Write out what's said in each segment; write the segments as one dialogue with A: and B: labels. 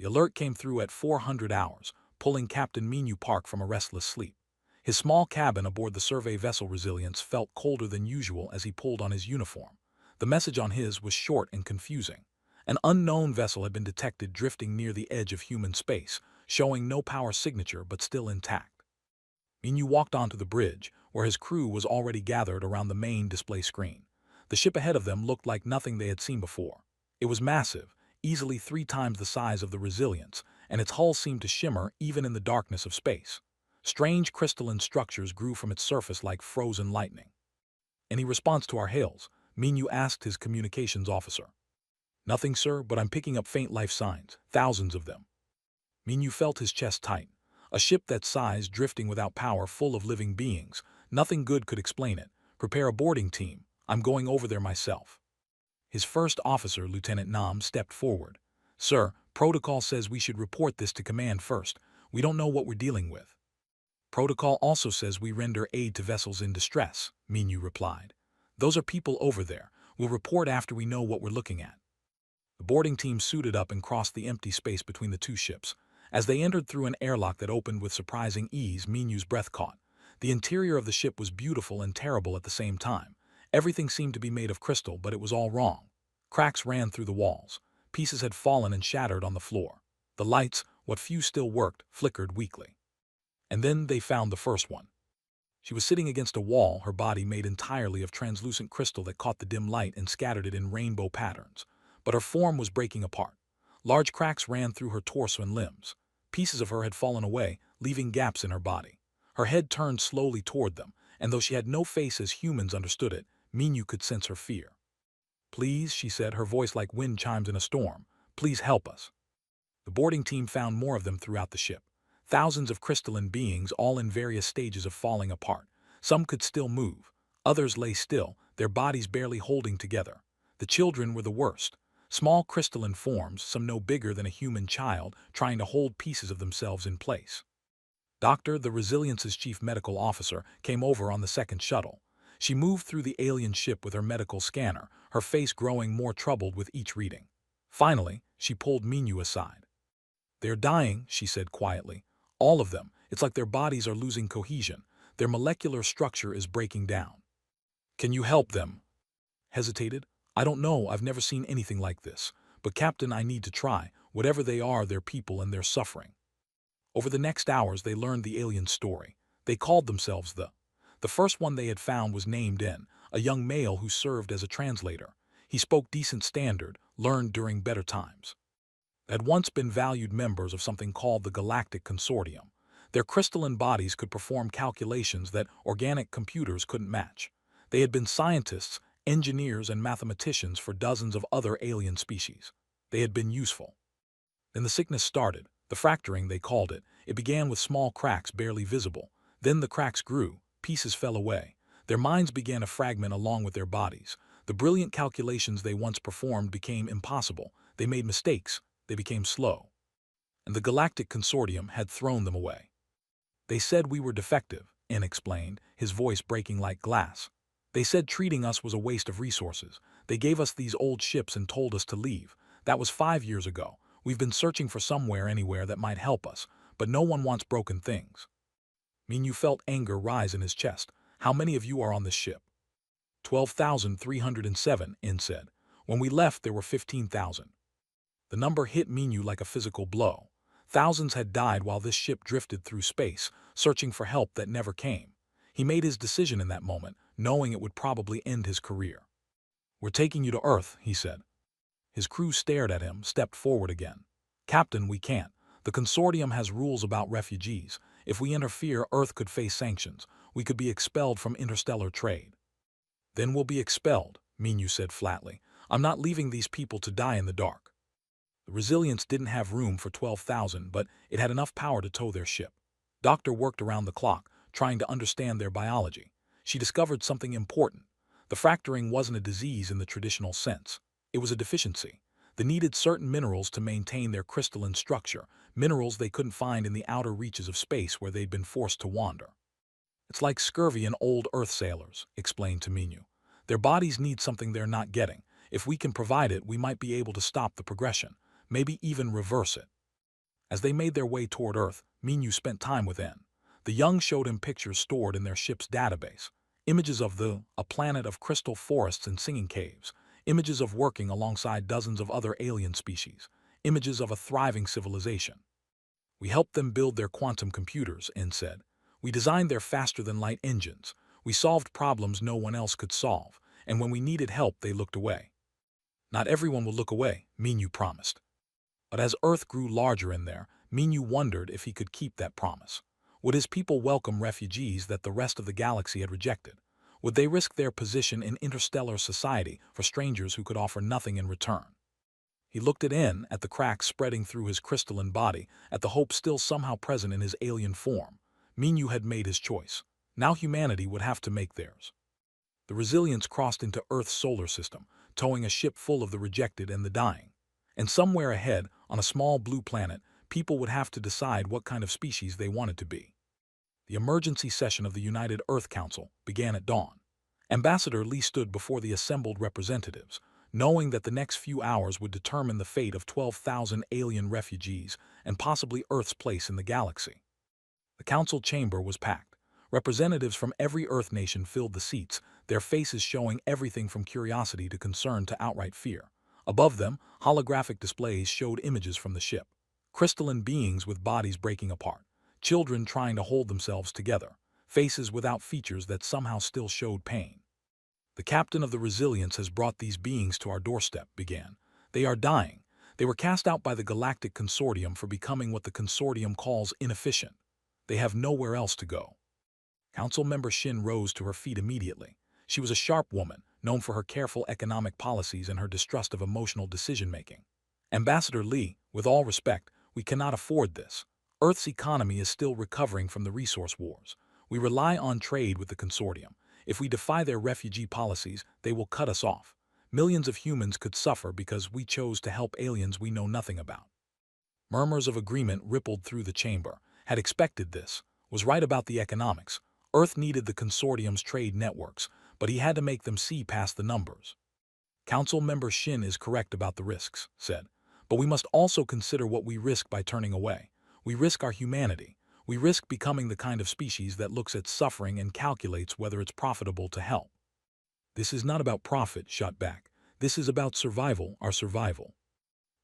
A: The alert came through at 400 hours, pulling Captain Minu Park from a restless sleep. His small cabin aboard the survey vessel Resilience felt colder than usual as he pulled on his uniform. The message on his was short and confusing. An unknown vessel had been detected drifting near the edge of human space, showing no power signature but still intact. Minu walked onto the bridge, where his crew was already gathered around the main display screen. The ship ahead of them looked like nothing they had seen before. It was massive, easily 3 times the size of the Resilience, and its hull seemed to shimmer even in the darkness of space. Strange crystalline structures grew from its surface like frozen lightning. Any response to our hails? Minu asked his communications officer. Nothing, sir, but I'm picking up faint life signs, thousands of them. Minu felt his chest tighten. A ship that size drifting without power, full of living beings. Nothing good could explain it. Prepare a boarding team. I'm going over there myself. His first officer, Lieutenant Nam, stepped forward. Sir, protocol says we should report this to command first. We don't know what we're dealing with. Protocol also says we render aid to vessels in distress, Minu replied. Those are people over there. We'll report after we know what we're looking at. The boarding team suited up and crossed the empty space between the two ships. As they entered through an airlock that opened with surprising ease, Minu's breath caught. The interior of the ship was beautiful and terrible at the same time. Everything seemed to be made of crystal, but it was all wrong. Cracks ran through the walls. Pieces had fallen and shattered on the floor. The lights, what few still worked, flickered weakly. And then they found the first one. She was sitting against a wall, her body made entirely of translucent crystal that caught the dim light and scattered it in rainbow patterns. But her form was breaking apart. Large cracks ran through her torso and limbs. Pieces of her had fallen away, leaving gaps in her body. Her head turned slowly toward them, and though she had no face as humans understood it, Minu could sense her fear. Please, she said, her voice like wind chimes in a storm. Please help us. The boarding team found more of them throughout the ship. Thousands of crystalline beings, all in various stages of falling apart. Some could still move. Others lay still, their bodies barely holding together. The children were the worst. Small crystalline forms, some no bigger than a human child, trying to hold pieces of themselves in place. Doctor, the Resilience's chief medical officer, came over on the second shuttle. She moved through the alien ship with her medical scanner, her face growing more troubled with each reading. Finally, she pulled Minu aside. They're dying, she said quietly. All of them. It's like their bodies are losing cohesion. Their molecular structure is breaking down. Can you help them? Hesitated. I don't know, I've never seen anything like this. But Captain, I need to try. Whatever they are, they're people and they're suffering. Over the next hours, they learned the alien story. They called themselves The first one they had found was named N, a young male who served as a translator. He spoke decent standard, learned during better times. They had once been valued members of something called the Galactic Consortium. Their crystalline bodies could perform calculations that organic computers couldn't match. They had been scientists, engineers, and mathematicians for dozens of other alien species. They had been useful. Then the sickness started, the fracturing they called it. It began with small cracks barely visible. Then the cracks grew, pieces fell away. Their minds began to fragment along with their bodies. The brilliant calculations they once performed became impossible. They made mistakes. They became slow. And the Galactic Consortium had thrown them away. They said we were defective, N explained, his voice breaking like glass. They said treating us was a waste of resources. They gave us these old ships and told us to leave. That was 5 years ago. We've been searching for somewhere, anywhere that might help us, but no one wants broken things. Minu felt anger rise in his chest. How many of you are on this ship? 12,307, N said. When we left, there were 15,000. The number hit Minu like a physical blow. Thousands had died while this ship drifted through space, searching for help that never came. He made his decision in that moment, knowing it would probably end his career. We're taking you to Earth, he said. His crew stared at him, stepped forward again. Captain, we can't. The consortium has rules about refugees. If we interfere, Earth could face sanctions. We could be expelled from interstellar trade. Then we'll be expelled, Minu said flatly. I'm not leaving these people to die in the dark. The Resilience didn't have room for 12,000, but it had enough power to tow their ship. Doctor worked around the clock, trying to understand their biology. She discovered something important. The fracturing wasn't a disease in the traditional sense. It was a deficiency. They needed certain minerals to maintain their crystalline structure, minerals they couldn't find in the outer reaches of space where they'd been forced to wander. It's like scurvy in old Earth sailors, explained to Minu. Their bodies need something they're not getting. If we can provide it, we might be able to stop the progression, maybe even reverse it. As they made their way toward Earth, Minyu spent time with N. The young showed him pictures stored in their ship's database. Images of a planet of crystal forests and singing caves. Images of working alongside dozens of other alien species. Images of a thriving civilization. We helped them build their quantum computers, N said. We designed their faster-than-light engines. We solved problems no one else could solve, and when we needed help, they looked away. Not everyone will look away, Minyu promised. But as Earth grew larger in there, Minyu wondered if he could keep that promise. Would his people welcome refugees that the rest of the galaxy had rejected? Would they risk their position in interstellar society for strangers who could offer nothing in return? He looked at the cracks spreading through his crystalline body, at the hope still somehow present in his alien form. Minyu had made his choice. Now humanity would have to make theirs. The Resilience crossed into Earth's solar system, towing a ship full of the rejected and the dying. And somewhere ahead, on a small blue planet, people would have to decide what kind of species they wanted to be. The emergency session of the United Earth Council began at dawn. Ambassador Lee stood before the assembled representatives, knowing that the next few hours would determine the fate of 12,000 alien refugees and possibly Earth's place in the galaxy. The council chamber was packed. Representatives from every Earth nation filled the seats, their faces showing everything from curiosity to concern to outright fear. Above them, holographic displays showed images from the ship. Crystalline beings with bodies breaking apart. Children trying to hold themselves together. Faces without features that somehow still showed pain. The captain of the Resilience has brought these beings to our doorstep, began. They are dying. They were cast out by the Galactic Consortium for becoming what the Consortium calls inefficient. They have nowhere else to go. Council member Shin rose to her feet immediately. She was a sharp woman, known for her careful economic policies and her distrust of emotional decision-making. Ambassador Lee, with all respect, we cannot afford this. Earth's economy is still recovering from the resource wars. We rely on trade with the Consortium. If we defy their refugee policies, they will cut us off. Millions of humans could suffer because we chose to help aliens we know nothing about. Murmurs of agreement rippled through the chamber. Had expected this. Was right about the economics. Earth needed the Consortium's trade networks, but he had to make them see past the numbers. Council member Shin is correct about the risks, said. But we must also consider what we risk by turning away. We risk our humanity. We risk becoming the kind of species that looks at suffering and calculates whether it's profitable to help. This is not about profit, shot back. This is about survival, our survival.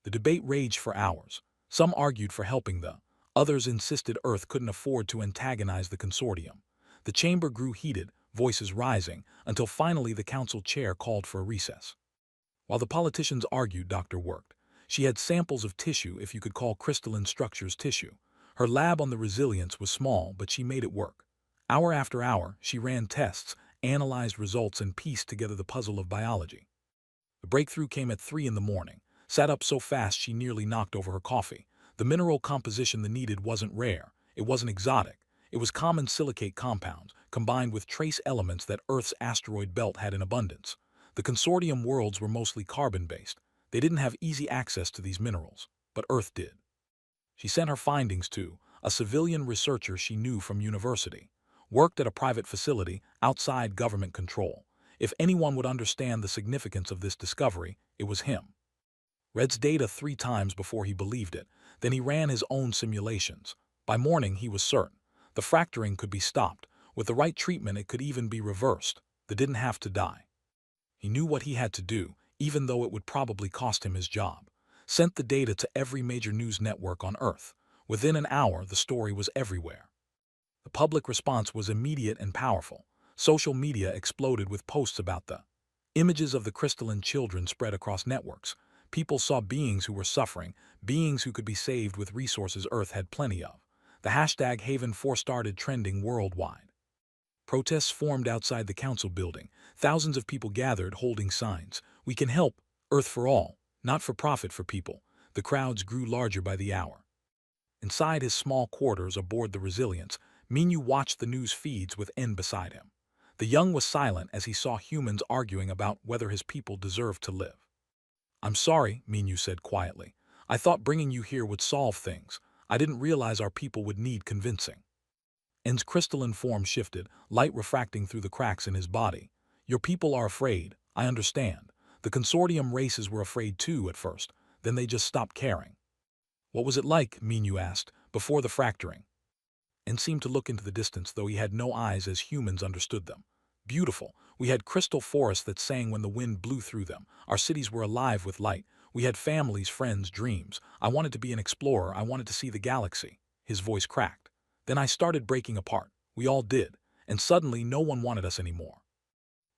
A: The debate raged for hours. Some argued for helping others insisted Earth couldn't afford to antagonize the Consortium. The chamber grew heated, voices rising, until finally the council chair called for a recess. While the politicians argued, Doctor worked. She had samples of tissue, if you could call crystalline structures tissue. Her lab on the Resilience was small, but she made it work. Hour after hour, she ran tests, analyzed results, and pieced together the puzzle of biology. The breakthrough came at 3 in the morning. Sat up so fast she nearly knocked over her coffee. The mineral composition they needed wasn't rare. It wasn't exotic. It was common silicate compounds, combined with trace elements that Earth's asteroid belt had in abundance. The Consortium worlds were mostly carbon-based. They didn't have easy access to these minerals, but Earth did. She sent her findings to a civilian researcher she knew from university. Worked at a private facility outside government control. If anyone would understand the significance of this discovery, it was him. Read's data 3 times before he believed it. Then he ran his own simulations. By morning, he was certain. The fracturing could be stopped. With the right treatment, it could even be reversed. They didn't have to die. He knew what he had to do, even though it would probably cost him his job. Sent the data to every major news network on Earth. Within an hour, the story was everywhere. The public response was immediate and powerful. Social media exploded with posts about the images of the crystalline children spread across networks. People saw beings who were suffering, beings who could be saved with resources Earth had plenty of. The hashtag Haven4 started trending worldwide. Protests formed outside the council building. Thousands of people gathered holding signs. We can help, Earth for all, not for profit for people. The crowds grew larger by the hour. Inside his small quarters aboard the Resilience, Minyu watched the news feeds with N beside him. The young was silent as he saw humans arguing about whether his people deserved to live. I'm sorry, Minyu said quietly. I thought bringing you here would solve things. I didn't realize our people would need convincing. N's crystalline form shifted, light refracting through the cracks in his body. Your people are afraid, I understand. The Consortium races were afraid too at first, then they just stopped caring. What was it like, Minyu asked, before the fracturing? And seemed to look into the distance, though he had no eyes as humans understood them. Beautiful. We had crystal forests that sang when the wind blew through them. Our cities were alive with light. We had families, friends, dreams. I wanted to be an explorer. I wanted to see the galaxy. His voice cracked. Then I started breaking apart. We all did. And suddenly no one wanted us anymore.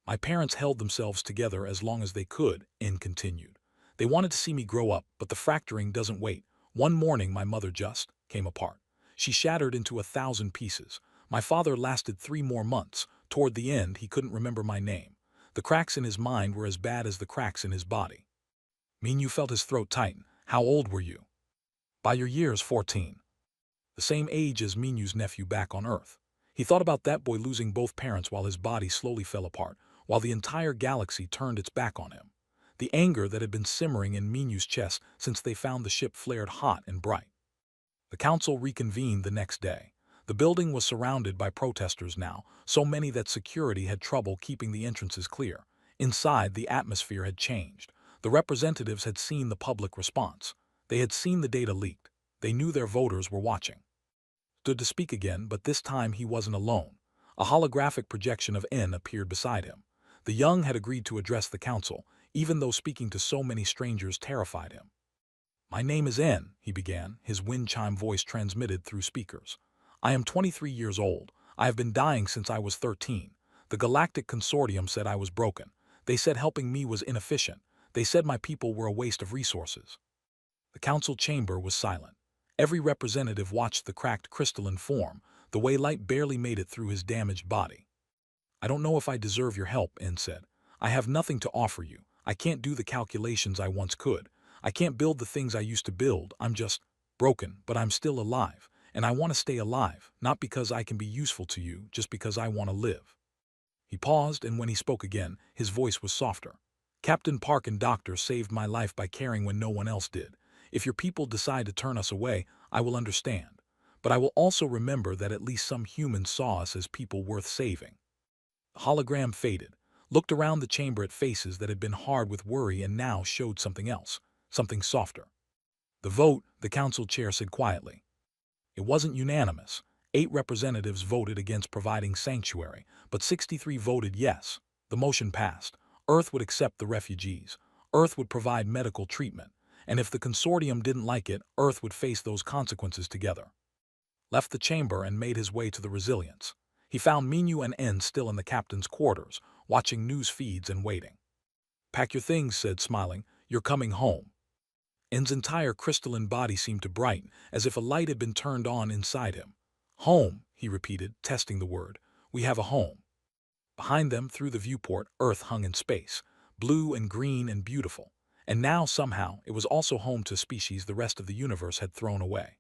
A: My parents held themselves together as long as they could, N continued. They wanted to see me grow up, but the fracturing doesn't wait. One morning my mother just came apart. She shattered into 1,000 pieces. My father lasted 3 more months. Toward the end, he couldn't remember my name. The cracks in his mind were as bad as the cracks in his body. Minyu felt his throat tighten. How old were you? By your years, 14. The same age as Minyu's nephew back on Earth. He thought about that boy losing both parents while his body slowly fell apart, while the entire galaxy turned its back on him. The anger that had been simmering in Minyu's chest since they found the ship flared hot and bright. The council reconvened the next day. The building was surrounded by protesters now, so many that security had trouble keeping the entrances clear. Inside, the atmosphere had changed. The representatives had seen the public response. They had seen the data leaked. They knew their voters were watching. Stood to speak again, but this time he wasn't alone. A holographic projection of N appeared beside him. The young had agreed to address the council, even though speaking to so many strangers terrified him. My name is N, he began, his wind chime voice transmitted through speakers. I am 23 years old. I have been dying since I was 13. The Galactic Consortium said I was broken. They said helping me was inefficient. They said my people were a waste of resources. The council chamber was silent. Every representative watched the cracked crystalline form, the way light barely made it through his damaged body. I don't know if I deserve your help, N said. I have nothing to offer you. I can't do the calculations I once could. I can't build the things I used to build. I'm just broken, but I'm still alive. And I want to stay alive, not because I can be useful to you, just because I want to live. He paused, and when he spoke again, his voice was softer. Captain Park and Doctor saved my life by caring when no one else did. If your people decide to turn us away, I will understand. But I will also remember that at least some humans saw us as people worth saving. The hologram faded, looked around the chamber at faces that had been hard with worry and now showed something else, something softer. The vote, the council chair said quietly. It wasn't unanimous. 8 representatives voted against providing sanctuary, but 63 voted yes. The motion passed. Earth would accept the refugees. Earth would provide medical treatment. And if the consortium didn't like it, Earth would face those consequences together. Left the chamber and made his way to the Resilience. He found Minyu and N still in the captain's quarters, watching news feeds and waiting. Pack your things, said, smiling. You're coming home. N's entire crystalline body seemed to brighten, as if a light had been turned on inside him. Home, he repeated, testing the word. We have a home. Behind them, through the viewport, Earth hung in space, blue and green and beautiful. And now, somehow, it was also home to species the rest of the universe had thrown away.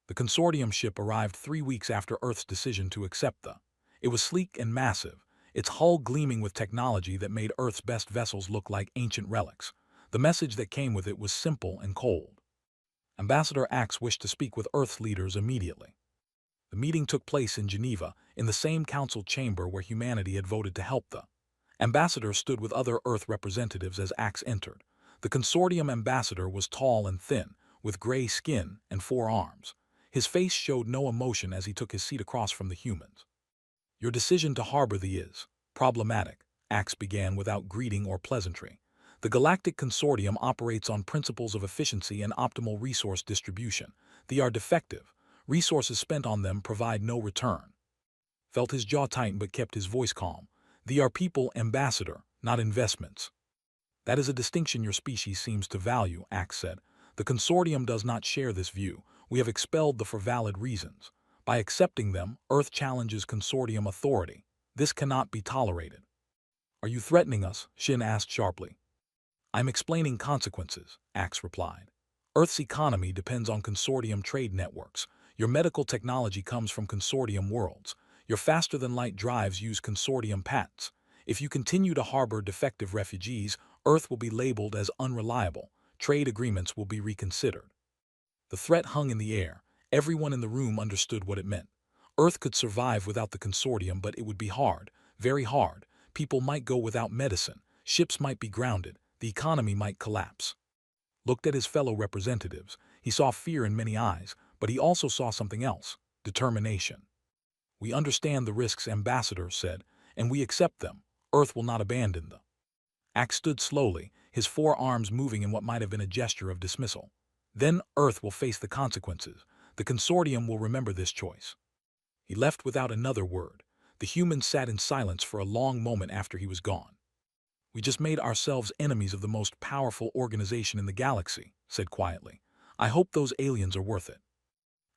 A: The consortium ship arrived 3 weeks after Earth's decision to accept the. It was sleek and massive, its hull gleaming with technology that made Earth's best vessels look like ancient relics. The message that came with it was simple and cold. Ambassador Axe wished to speak with Earth's leaders immediately. The meeting took place in Geneva, in the same council chamber where humanity had voted to help the. Ambassador stood with other Earth representatives as Axe entered. The consortium ambassador was tall and thin, with gray skin and 4 arms. His face showed no emotion as he took his seat across from the humans. Your decision to harbor the is problematic, Axe began without greeting or pleasantry. The Galactic Consortium operates on principles of efficiency and optimal resource distribution. They are defective. Resources spent on them provide no return. Felt his jaw tighten but kept his voice calm. They are people, ambassador, not investments. That is a distinction your species seems to value, Axe said. The consortium does not share this view. We have expelled them for valid reasons. By accepting them, Earth challenges consortium authority. This cannot be tolerated. Are you threatening us? Shin asked sharply. I'm explaining consequences, Axe replied. Earth's economy depends on consortium trade networks. Your medical technology comes from consortium worlds. Your faster-than-light drives use consortium patents. If you continue to harbor defective refugees, Earth will be labeled as unreliable. Trade agreements will be reconsidered. The threat hung in the air. Everyone in the room understood what it meant. Earth could survive without the consortium, but it would be hard, very hard. People might go without medicine. Ships might be grounded. The economy might collapse. Looked at his fellow representatives. He saw fear in many eyes, but he also saw something else: determination. "We understand the risks," Ambassador said, "and we accept them. Earth will not abandon them." Axe stood slowly, his forearms moving in what might have been a gesture of dismissal. "Then Earth will face the consequences. The consortium will remember this choice." He left without another word. The humans sat in silence for a long moment after he was gone. "We just made ourselves enemies of the most powerful organization in the galaxy," said quietly. "I hope those aliens are worth it."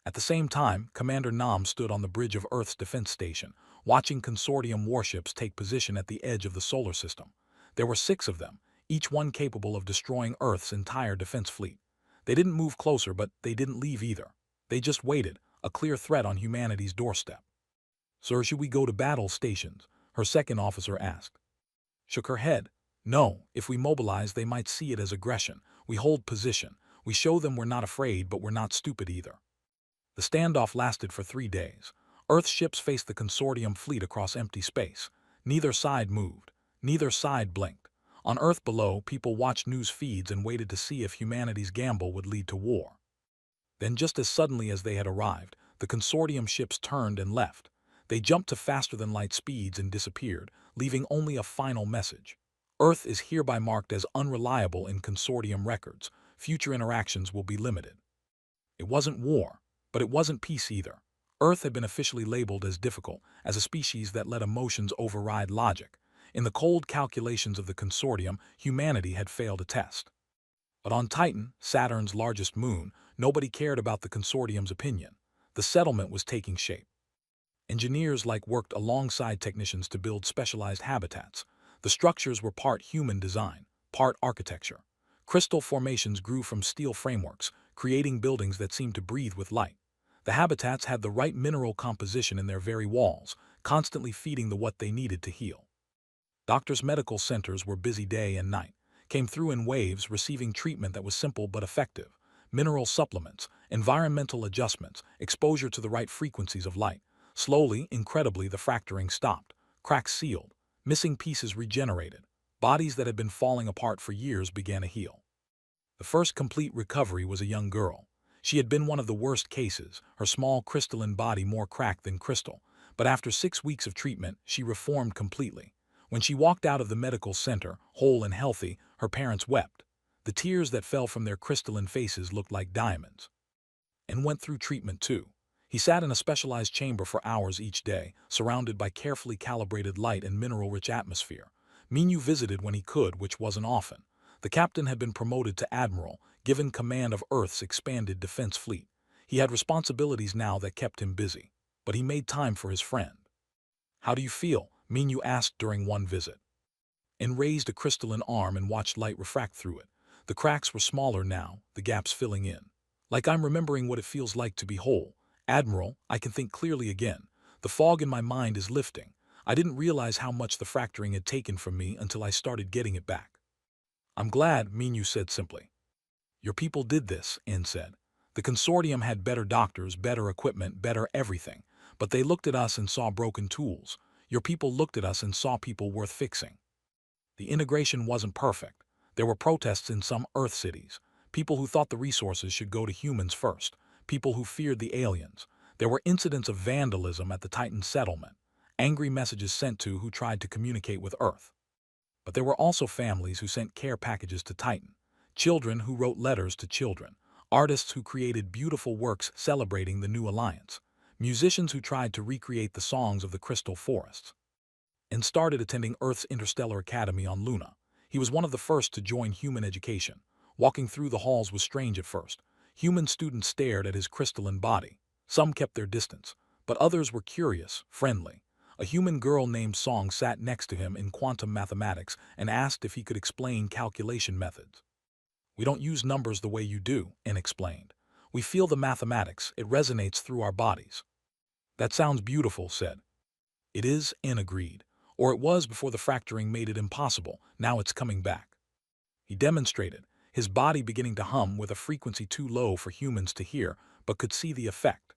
A: At the same time, Commander Nam stood on the bridge of Earth's defense station, watching consortium warships take position at the edge of the solar system. There were 6 of them, each one capable of destroying Earth's entire defense fleet. They didn't move closer, but they didn't leave either. They just waited, a clear threat on humanity's doorstep. "Sir, should we go to battle stations?" her second officer asked. Shook her head. "No, if we mobilize, they might see it as aggression. We hold position. We show them we're not afraid, but we're not stupid either." The standoff lasted for 3 days. Earth ships faced the consortium fleet across empty space. Neither side moved. Neither side blinked. On Earth below, people watched news feeds and waited to see if humanity's gamble would lead to war. Then, just as suddenly as they had arrived, the consortium ships turned and left. They jumped to faster-than-light speeds and disappeared, leaving only a final message. "Earth is hereby marked as unreliable in consortium records. Future interactions will be limited." It wasn't war, but it wasn't peace either. Earth had been officially labeled as difficult, as a species that let emotions override logic. In the cold calculations of the consortium, humanity had failed a test. But on Titan, Saturn's largest moon, nobody cared about the consortium's opinion. The settlement was taking shape. Engineers worked alongside technicians to build specialized habitats. The structures were part human design, part architecture. Crystal formations grew from steel frameworks, creating buildings that seemed to breathe with light. The habitats had the right mineral composition in their very walls, constantly feeding the what they needed to heal. Doctors' medical centers were busy day and night, came through in waves, receiving treatment that was simple but effective. Mineral supplements, environmental adjustments, exposure to the right frequencies of light. Slowly, incredibly, the fracturing stopped. Cracks sealed. Missing pieces regenerated. Bodies that had been falling apart for years began to heal. The first complete recovery was a young girl. She had been one of the worst cases, her small crystalline body more cracked than crystal. But after 6 weeks of treatment, she reformed completely. When she walked out of the medical center, whole and healthy, her parents wept. The tears that fell from their crystalline faces looked like diamonds. And went through treatment too. He sat in a specialized chamber for hours each day, surrounded by carefully calibrated light and mineral-rich atmosphere. Minyu visited when he could, which wasn't often. The captain had been promoted to admiral, given command of Earth's expanded defense fleet. He had responsibilities now that kept him busy. But he made time for his friend. "How do you feel?" Minyu asked during one visit. And raised a crystalline arm and watched light refract through it. The cracks were smaller now, the gaps filling in. "Like I'm remembering what it feels like to be whole. Admiral, I can think clearly again. The fog in my mind is lifting. I didn't realize how much the fracturing had taken from me until I started getting it back." "I'm glad," Minyu said simply. "Your people did this," En said. "The consortium had better doctors, better equipment, better everything. But they looked at us and saw broken tools. Your people looked at us and saw people worth fixing." The integration wasn't perfect. There were protests in some Earth cities. People who thought the resources should go to humans first. People who feared the aliens. There were incidents of vandalism at the Titan settlement. Angry messages sent to who tried to communicate with Earth. But there were also families who sent care packages to Titan. Children who wrote letters to children. Artists who created beautiful works celebrating the new alliance. Musicians who tried to recreate the songs of the crystal forests. And started attending Earth's Interstellar Academy on Luna. He was one of the first to join human education. Walking through the halls was strange at first. Human students stared at his crystalline body. Some kept their distance, but others were curious, friendly. A human girl named Song sat next to him in quantum mathematics and asked if he could explain calculation methods. "We don't use numbers the way you do," En explained. "We feel the mathematics, it resonates through our bodies." "That sounds beautiful," said. "It is," En agreed. "Or it was before the fracturing made it impossible. Now it's coming back." He demonstrated, his body beginning to hum with a frequency too low for humans to hear, but could see the effect.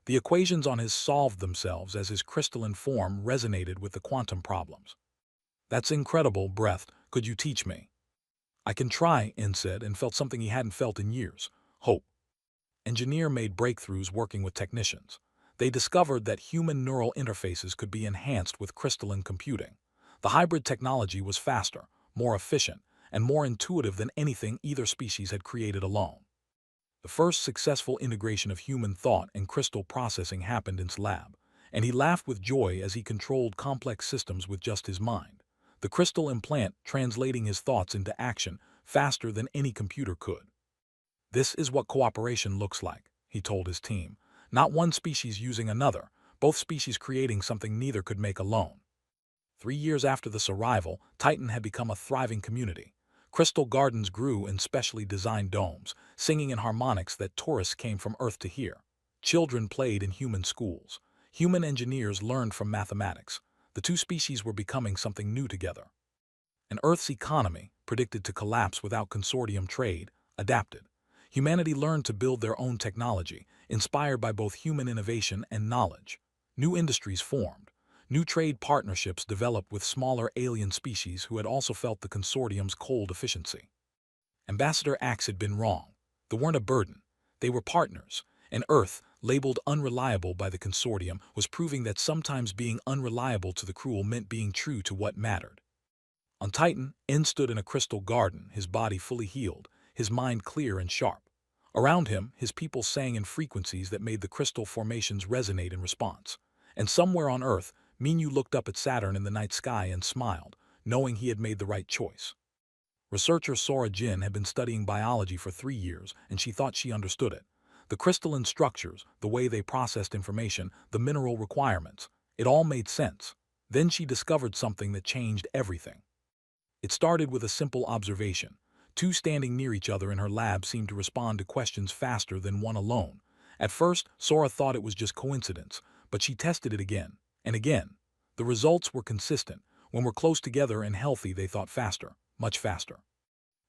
A: The equations on his solved themselves as his crystalline form resonated with the quantum problems. "That's incredible," breathed. "Could you teach me?" "I can try," En said, and felt something he hadn't felt in years: hope. engineer made breakthroughs working with technicians. They discovered that human neural interfaces could be enhanced with crystalline computing. The hybrid technology was faster, more efficient, and more intuitive than anything either species had created alone. The first successful integration of human thought and crystal processing happened in his lab, and he laughed with joy as he controlled complex systems with just his mind. The crystal implant translating his thoughts into action faster than any computer could. This is what cooperation looks like, he told his team. Not one species using another, both species creating something neither could make alone. 3 years after this arrival, Titan had become a thriving community. Crystal gardens grew in specially designed domes, singing in harmonics that tourists came from Earth to hear. Children played in human schools. Human engineers learned from mathematics. The two species were becoming something new together. And Earth's economy, predicted to collapse without consortium trade, adapted. Humanity learned to build their own technology, inspired by both human innovation and knowledge. New industries formed. New trade partnerships developed with smaller alien species who had also felt the consortium's cold efficiency. Ambassador Axe had been wrong. They weren't a burden. They were partners. And Earth, labeled unreliable by the consortium, was proving that sometimes being unreliable to the cruel meant being true to what mattered. On Titan, N stood in a crystal garden, his body fully healed, his mind clear and sharp. Around him, his people sang in frequencies that made the crystal formations resonate in response. And somewhere on Earth, Minyu looked up at Saturn in the night sky and smiled, knowing he had made the right choice. Researcher Sora Jin had been studying biology for 3 years, and she thought she understood it. The crystalline structures, the way they processed information, the mineral requirements, it all made sense. Then she discovered something that changed everything. It started with a simple observation. Two standing near each other in her lab seemed to respond to questions faster than one alone. At first, Sora thought it was just coincidence, but she tested it again and again. The results were consistent. When we're close together and healthy, they thought faster, much faster.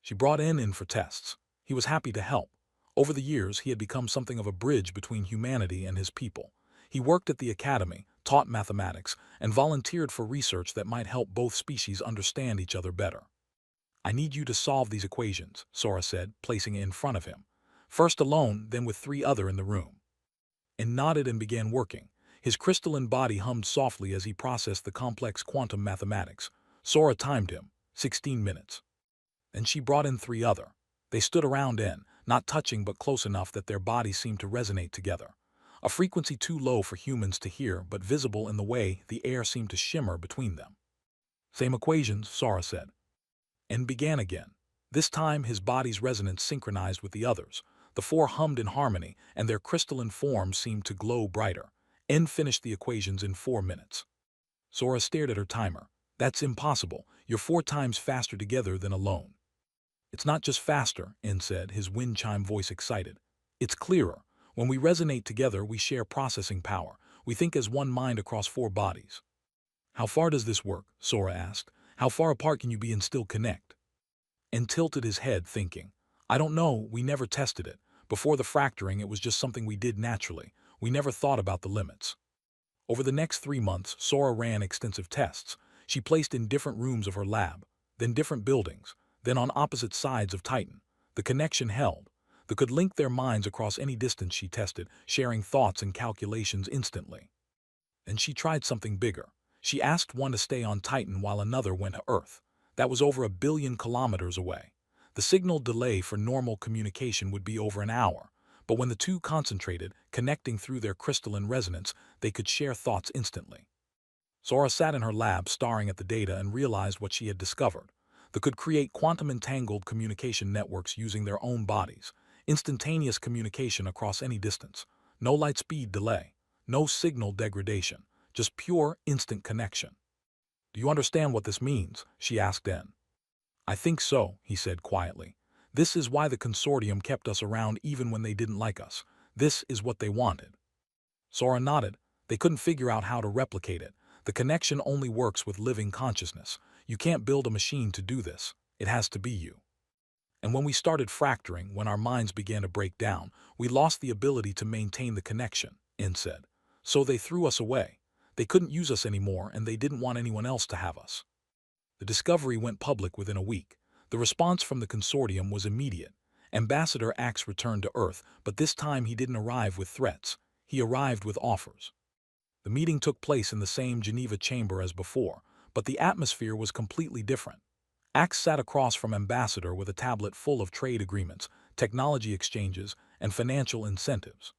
A: She brought in for tests. He was happy to help. Over the years, he had become something of a bridge between humanity and his people. He worked at the academy, taught mathematics, and volunteered for research that might help both species understand each other better. I need you to solve these equations, Sora said, placing it in front of him. First alone, then with 3 others in the room. And nodded and began working. His crystalline body hummed softly as he processed the complex quantum mathematics. Sora timed him, 16 minutes. Then she brought in 3 others. They stood around N, not touching but close enough that their bodies seemed to resonate together. A frequency too low for humans to hear, but visible in the way the air seemed to shimmer between them. Same equations, Sora said. And began again. This time his body's resonance synchronized with the others. The 4 hummed in harmony, and their crystalline forms seemed to glow brighter. N finished the equations in 4 minutes. Sora stared at her timer. That's impossible. You're 4 times faster together than alone. It's not just faster, N said, his wind chime voice excited. It's clearer. When we resonate together, we share processing power. We think as one mind across 4 bodies. How far does this work? Sora asked. How far apart can you be and still connect? And tilted his head, thinking. I don't know, we never tested it. Before the fracturing, it was just something we did naturally. We never thought about the limits. Over the next 3 months, Sora ran extensive tests. She placed in different rooms of her lab, then different buildings, then on opposite sides of Titan. The connection held. They could link their minds across any distance she tested, sharing thoughts and calculations instantly. Then she tried something bigger. She asked one to stay on Titan while another went to Earth. That was over 1 billion kilometers away. The signal delay for normal communication would be over an hour, but when the two concentrated, connecting through their crystalline resonance, they could share thoughts instantly. Sora sat in her lab staring at the data and realized what she had discovered. They could create quantum-entangled communication networks using their own bodies, instantaneous communication across any distance, no light speed delay, no signal degradation, just pure, instant connection. Do you understand what this means? She asked N. I think so, he said quietly. This is why the consortium kept us around even when they didn't like us. This is what they wanted. Sora nodded. They couldn't figure out how to replicate it. The connection only works with living consciousness. You can't build a machine to do this. It has to be you. And when we started fracturing, when our minds began to break down, we lost the ability to maintain the connection, N said. So they threw us away. They couldn't use us anymore, and they didn't want anyone else to have us. The discovery went public within a week. The response from the consortium was immediate. Ambassador Axe returned to Earth, but this time he didn't arrive with threats. He arrived with offers. The meeting took place in the same Geneva chamber as before, but the atmosphere was completely different. Axe sat across from Ambassador with a tablet full of trade agreements, technology exchanges, and financial incentives.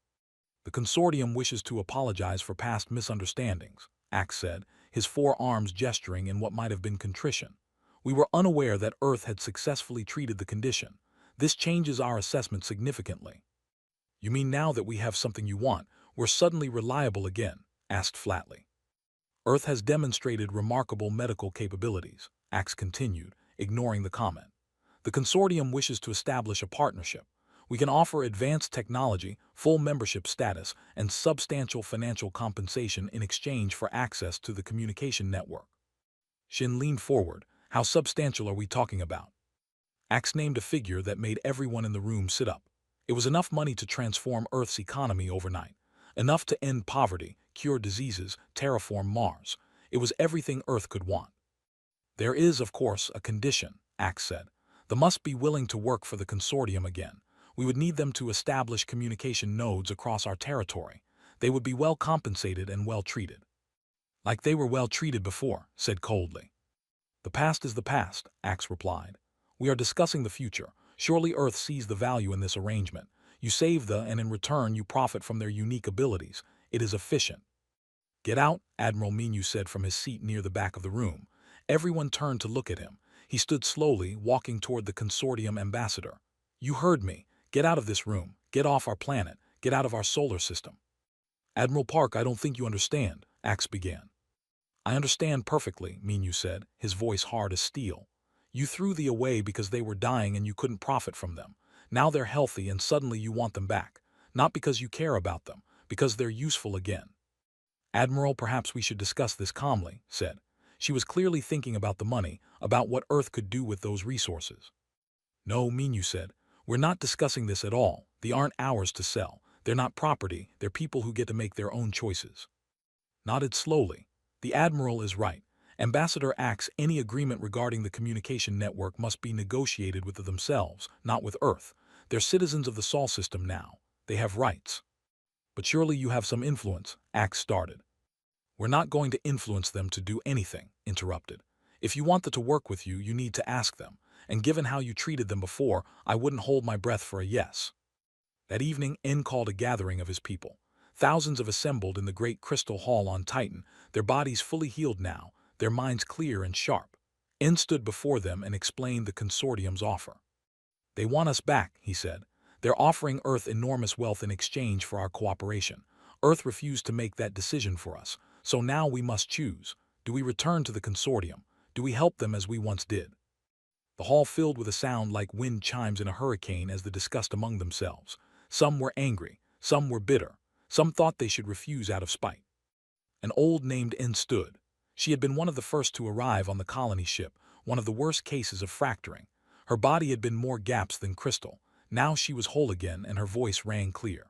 A: The consortium wishes to apologize for past misunderstandings, Axe said, his four arms gesturing in what might have been contrition. We were unaware that Earth had successfully treated the condition. This changes our assessment significantly. You mean now that we have something you want, we're suddenly reliable again? Asked flatly. Earth has demonstrated remarkable medical capabilities, Axe continued, ignoring the comment. The consortium wishes to establish a partnership. We can offer advanced technology, full membership status, and substantial financial compensation in exchange for access to the communication network. Shin leaned forward. How substantial are we talking about? Axe named a figure that made everyone in the room sit up. It was enough money to transform Earth's economy overnight. Enough to end poverty, cure diseases, terraform Mars. It was everything Earth could want. There is, of course, a condition, Axe said. They must be willing to work for the consortium again. We would need them to establish communication nodes across our territory. They would be well compensated and well treated. Like they were well treated before, said coldly. The past is the past, Axe replied. We are discussing the future. Surely Earth sees the value in this arrangement. You save the, and in return you profit from their unique abilities. It is efficient. Get out, Admiral Minu said from his seat near the back of the room. Everyone turned to look at him. He stood slowly, walking toward the consortium ambassador. You heard me. Get out of this room. Get off our planet. Get out of our solar system. Admiral Park, I don't think you understand, Axe began. I understand perfectly, Minu said, his voice hard as steel. You threw the away because they were dying and you couldn't profit from them. Now they're healthy and suddenly you want them back. Not because you care about them, because they're useful again. Admiral, perhaps we should discuss this calmly, said. She was clearly thinking about the money, about what Earth could do with those resources. No, Minu said. We're not discussing this at all. They aren't ours to sell. They're not property. They're people who get to make their own choices. Nodded slowly. The Admiral is right. Ambassador Axe, any agreement regarding the communication network must be negotiated with themselves, not with Earth. They're citizens of the Sol system now. They have rights. But surely you have some influence, Axe started. We're not going to influence them to do anything, interrupted. If you want them to work with you, you need to ask them. And given how you treated them before, I wouldn't hold my breath for a yes. That evening, N called a gathering of his people. Thousands have assembled in the great crystal hall on Titan, their bodies fully healed now, their minds clear and sharp. N stood before them and explained the consortium's offer. They want us back, he said. They're offering Earth enormous wealth in exchange for our cooperation. Earth refused to make that decision for us, so now we must choose. Do we return to the consortium? Do we help them as we once did? The hall filled with a sound like wind chimes in a hurricane as they discussed among themselves. Some were angry, some were bitter, some thought they should refuse out of spite. An old named N stood. She had been one of the first to arrive on the colony ship, one of the worst cases of fracturing. Her body had been more gaps than crystal. Now she was whole again and her voice rang clear.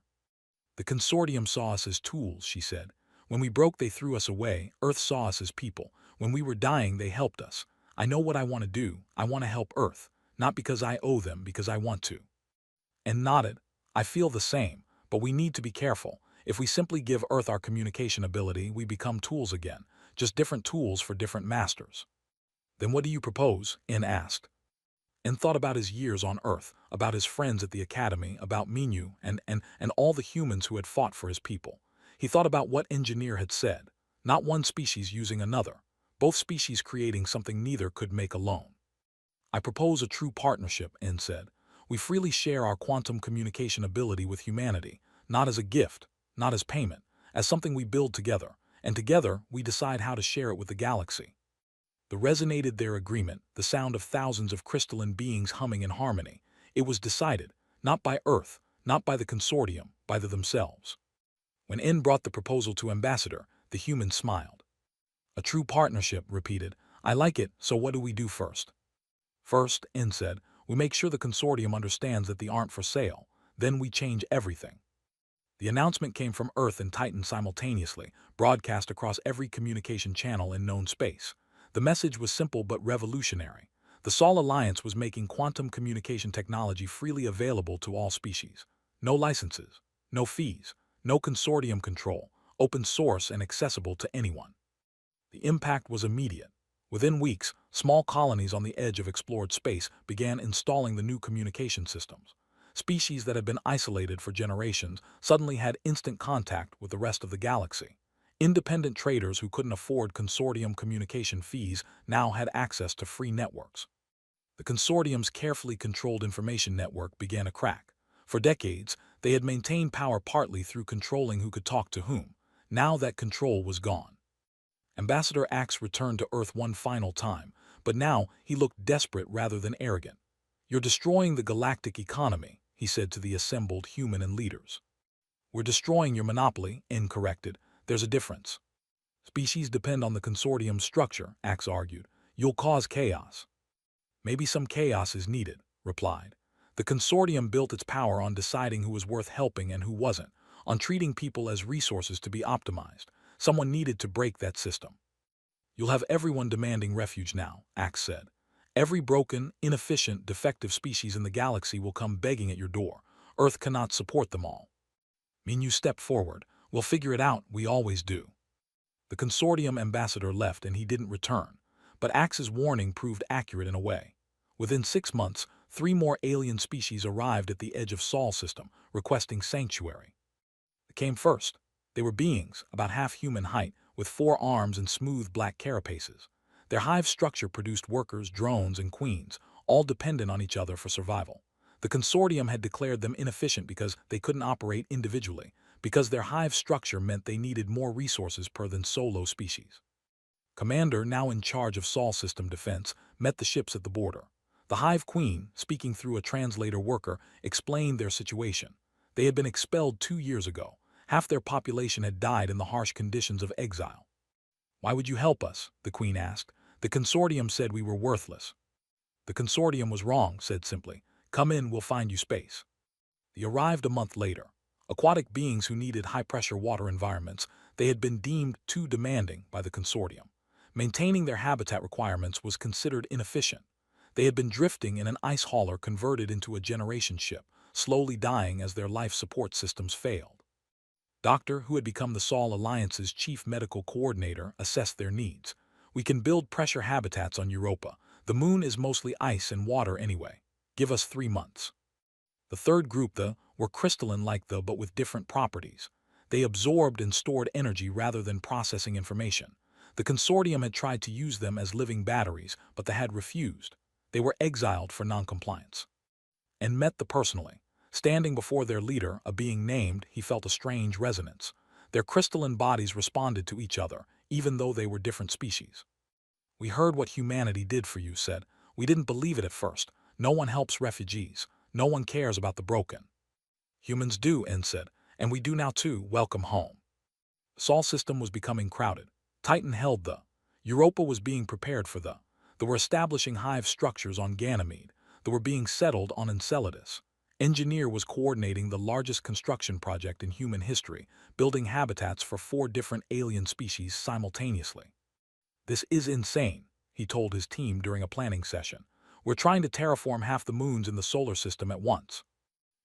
A: The consortium saw us as tools, she said. When we broke, they threw us away. Earth saw us as people. When we were dying, they helped us. I know what I want to do. I want to help Earth. Not because I owe them, because I want to. And nodded. I feel the same, but we need to be careful. If we simply give Earth our communication ability, we become tools again. Just different tools for different masters. Then what do you propose? N asked. N thought about his years on Earth, about his friends at the academy, about Minu, and all the humans who had fought for his people. He thought about what Engineer had said. Not one species using another. Both species creating something neither could make alone. I propose a true partnership, N said. We freely share our quantum communication ability with humanity, not as a gift, not as payment, as something we build together, and together we decide how to share it with the galaxy. The resonated their agreement, the sound of thousands of crystalline beings humming in harmony. It was decided, not by Earth, not by the consortium, by themselves. When N brought the proposal to Ambassador, the human smiled. A true partnership, repeated. I like it, so what do we do first? First, N said, we make sure the consortium understands that they aren't for sale. Then we change everything. The announcement came from Earth and Titan simultaneously, broadcast across every communication channel in known space. The message was simple but revolutionary. The Sol Alliance was making quantum communication technology freely available to all species. No licenses, no fees, no consortium control, open source and accessible to anyone. The impact was immediate. Within weeks, small colonies on the edge of explored space began installing the new communication systems. Species that had been isolated for generations suddenly had instant contact with the rest of the galaxy. Independent traders who couldn't afford consortium communication fees now had access to free networks. The consortium's carefully controlled information network began to crack. For decades, they had maintained power partly through controlling who could talk to whom. Now that control was gone. Ambassador Axe returned to Earth one final time, but now he looked desperate rather than arrogant. "You're destroying the galactic economy," he said to the assembled human and leaders. "We're destroying your monopoly," N corrected. "There's a difference." "Species depend on the consortium's structure," Axe argued. "You'll cause chaos." "Maybe some chaos is needed," replied. "The consortium built its power on deciding who was worth helping and who wasn't, on treating people as resources to be optimized. Someone needed to break that system." "You'll have everyone demanding refuge now," Axe said. "Every broken, inefficient, defective species in the galaxy will come begging at your door. Earth cannot support them all." "Mean step forward. We'll figure it out, we always do." The consortium ambassador left and he didn't return, but Axe's warning proved accurate in a way. Within 6 months, 3 more alien species arrived at the edge of Sol system, requesting sanctuary. They came first. They were beings, about half human height, with 4 arms and smooth black carapaces. Their hive structure produced workers, drones, and queens, all dependent on each other for survival. The consortium had declared them inefficient because they couldn't operate individually, because their hive structure meant they needed more resources per than solo species. Commander, now in charge of Sol system defense, met the ships at the border. The hive queen, speaking through a translator worker, explained their situation. They had been expelled 2 years ago. Half their population had died in the harsh conditions of exile. "Why would you help us?" the queen asked. "The consortium said we were worthless." "The consortium was wrong," said simply. "Come in, we'll find you space." They arrived a month later. Aquatic beings who needed high-pressure water environments, they had been deemed too demanding by the consortium. Maintaining their habitat requirements was considered inefficient. They had been drifting in an ice hauler converted into a generation ship, slowly dying as their life support systems failed. Doctor, who had become the Sol Alliance's chief medical coordinator, assessed their needs. "We can build pressure habitats on Europa. The moon is mostly ice and water anyway. Give us 3 months." The third group, were crystalline like but with different properties. They absorbed and stored energy rather than processing information. The consortium had tried to use them as living batteries, but they had refused. They were exiled for noncompliance. And met them personally. Standing before their leader, a being named, he felt a strange resonance. Their crystalline bodies responded to each other, even though they were different species. "We heard what humanity did for you," said. "We didn't believe it at first. No one helps refugees. No one cares about the broken." "Humans do," N said, "and we do now too. Welcome home." The Sol system was becoming crowded. Titan held Europa was being prepared for they were establishing hive structures on Ganymede. They were being settled on Enceladus. Engineer was coordinating the largest construction project in human history, building habitats for 4 different alien species simultaneously. "This is insane," he told his team during a planning session. "We're trying to terraform half the moons in the solar system at once."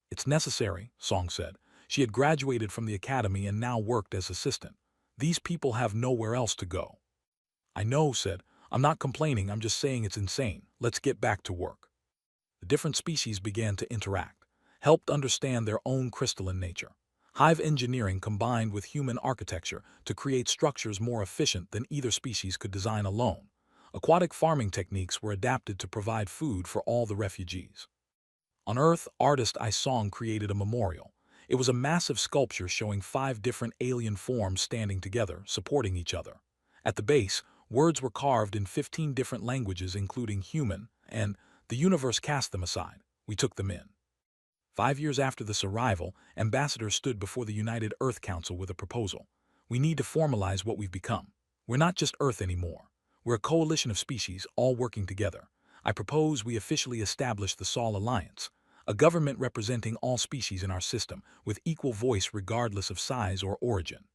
A: "It's necessary," Song said. She had graduated from the academy and now worked as assistant. "These people have nowhere else to go." "I know," said. "I'm not complaining, I'm just saying it's insane. Let's get back to work." The different species began to interact, helped understand their own crystalline nature. Hive engineering combined with human architecture to create structures more efficient than either species could design alone. Aquatic farming techniques were adapted to provide food for all the refugees. On Earth, artist I Song created a memorial. It was a massive sculpture showing 5 different alien forms standing together, supporting each other. At the base, words were carved in 15 different languages including human, and "The universe cast them aside. We took them in." 5 years after this arrival, ambassadors stood before the United Earth Council with a proposal. "We need to formalize what we've become. We're not just Earth anymore. We're a coalition of species, all working together. I propose we officially establish the Sol Alliance, a government representing all species in our system, with equal voice regardless of size or origin."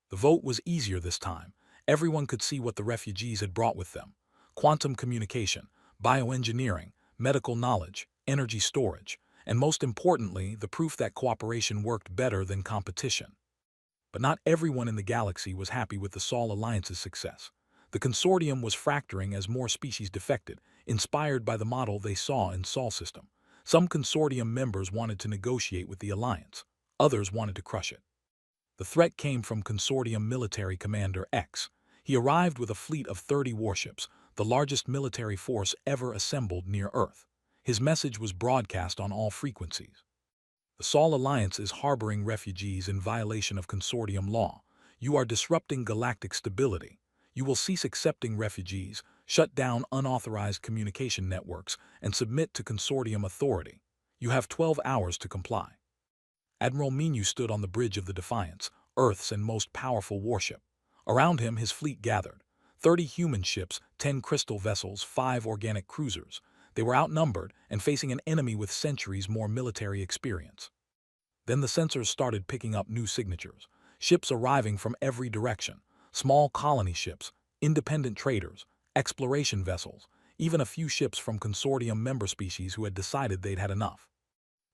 A: The vote was easier this time. Everyone could see what the refugees had brought with them: quantum communication, bioengineering, medical knowledge, energy storage, and most importantly, the proof that cooperation worked better than competition. But not everyone in the galaxy was happy with the Sol Alliance's success. The consortium was fracturing as more species defected, inspired by the model they saw in Sol system. Some consortium members wanted to negotiate with the Alliance. Others wanted to crush it. The threat came from Consortium Military Commander X. He arrived with a fleet of 30 warships, the largest military force ever assembled near Earth. His message was broadcast on all frequencies. The Sol Alliance is harboring refugees in violation of consortium law. You are disrupting galactic stability. You will cease accepting refugees, shut down unauthorized communication networks, and submit to consortium authority. You have 12 hours to comply. Admiral Minu stood on the bridge of the Defiance, Earth's and most powerful warship. Around him, his fleet gathered. 30 human ships, 10 crystal vessels, 5 organic cruisers. They were outnumbered and facing an enemy with centuries more military experience. Then the sensors started picking up new signatures. Ships arriving from every direction. Small colony ships, independent traders, exploration vessels, even a few ships from consortium member species who had decided they'd had enough.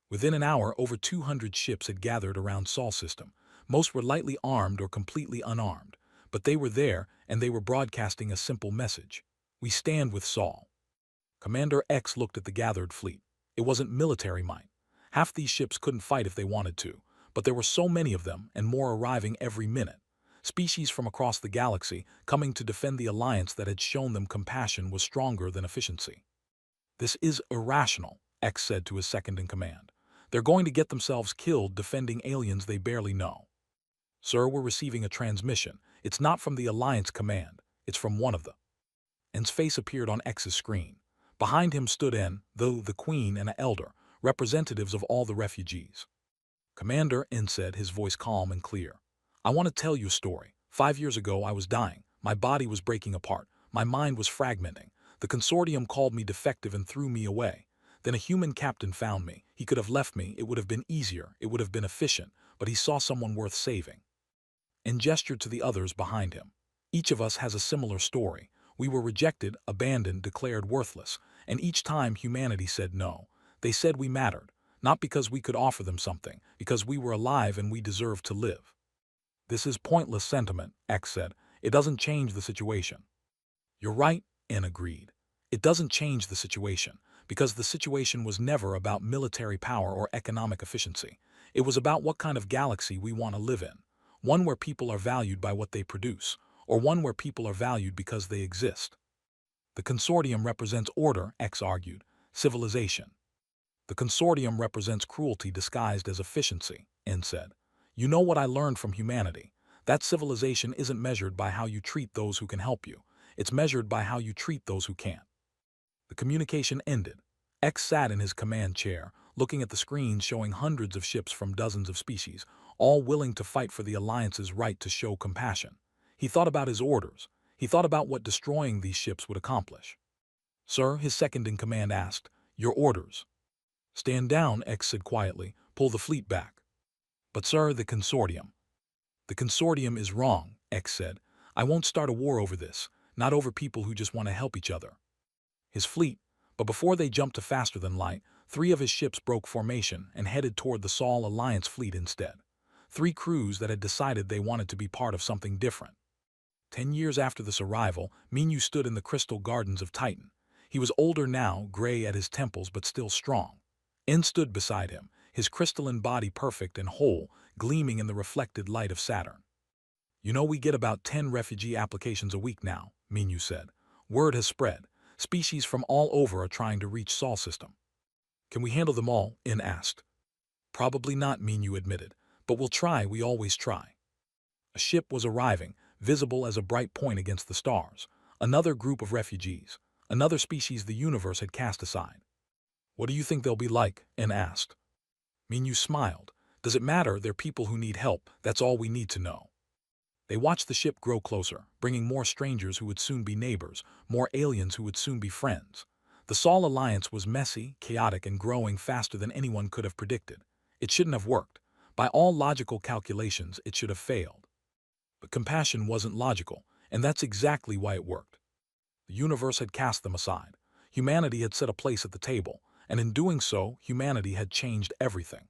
A: Within an hour, over 200 ships had gathered around Sol system. Most were lightly armed or completely unarmed, but they were there and they were broadcasting a simple message. We stand with Sol. Commander X looked at the gathered fleet. It wasn't military might. Half these ships couldn't fight if they wanted to, but there were so many of them and more arriving every minute. Species from across the galaxy coming to defend the alliance that had shown them compassion was stronger than efficiency. This is irrational, X said to his second-in-command. They're going to get themselves killed defending aliens they barely know. Sir, we're receiving a transmission. It's not from the Alliance command. It's from one of them. N's face appeared on X's screen. Behind him stood N, though the Queen and an elder, representatives of all the refugees. Commander, N said, his voice calm and clear. I want to tell you a story. 5 years ago, I was dying. My body was breaking apart. My mind was fragmenting. The consortium called me defective and threw me away. Then a human captain found me. He could have left me. It would have been easier. It would have been efficient. But he saw someone worth saving. And gestured to the others behind him. Each of us has a similar story. We were rejected, abandoned, declared worthless. And each time humanity said no. They said we mattered. Not because we could offer them something. Because we were alive and we deserved to live. This is pointless sentiment, X said. It doesn't change the situation. You're right, N agreed. It doesn't change the situation. Because the situation was never about military power or economic efficiency. It was about what kind of galaxy we want to live in. One where people are valued by what they produce, or one where people are valued because they exist. The consortium represents order, X argued, civilization. The consortium represents cruelty disguised as efficiency, N said. You know what I learned from humanity. That civilization isn't measured by how you treat those who can help you. It's measured by how you treat those who can't. The communication ended. X sat in his command chair, looking at the screen showing hundreds of ships from dozens of species, all willing to fight for the Alliance's right to show compassion. He thought about his orders. He thought about what destroying these ships would accomplish. Sir, his second-in-command asked, your orders. Stand down, X said quietly. Pull the fleet back. But sir, the consortium. The consortium is wrong, X said. I won't start a war over this, not over people who just want to help each other. His fleet, but before they jumped to faster than light, 3 of his ships broke formation and headed toward the Sol Alliance fleet instead. 3 crews that had decided they wanted to be part of something different. 10 years after this arrival, Minu stood in the crystal gardens of Titan. He was older now, gray at his temples but still strong. N stood beside him, his crystalline body perfect and whole, gleaming in the reflected light of Saturn. You know, we get about 10 refugee applications a week now, Minu said. Word has spread. Species from all over are trying to reach Sol system. Can we handle them all? N asked. Probably not, Minu admitted, but we'll try, we always try. A ship was arriving, visible as a bright point against the stars. Another group of refugees, another species the universe had cast aside. What do you think they'll be like? N asked. Minu smiled. Does it matter? They're people who need help. That's all we need to know. They watched the ship grow closer, bringing more strangers who would soon be neighbors, more aliens who would soon be friends. The Sol Alliance was messy, chaotic, and growing faster than anyone could have predicted. It shouldn't have worked. By all logical calculations, it should have failed. But compassion wasn't logical, and that's exactly why it worked. The universe had cast them aside. Humanity had set a place at the table, and in doing so, humanity had changed everything.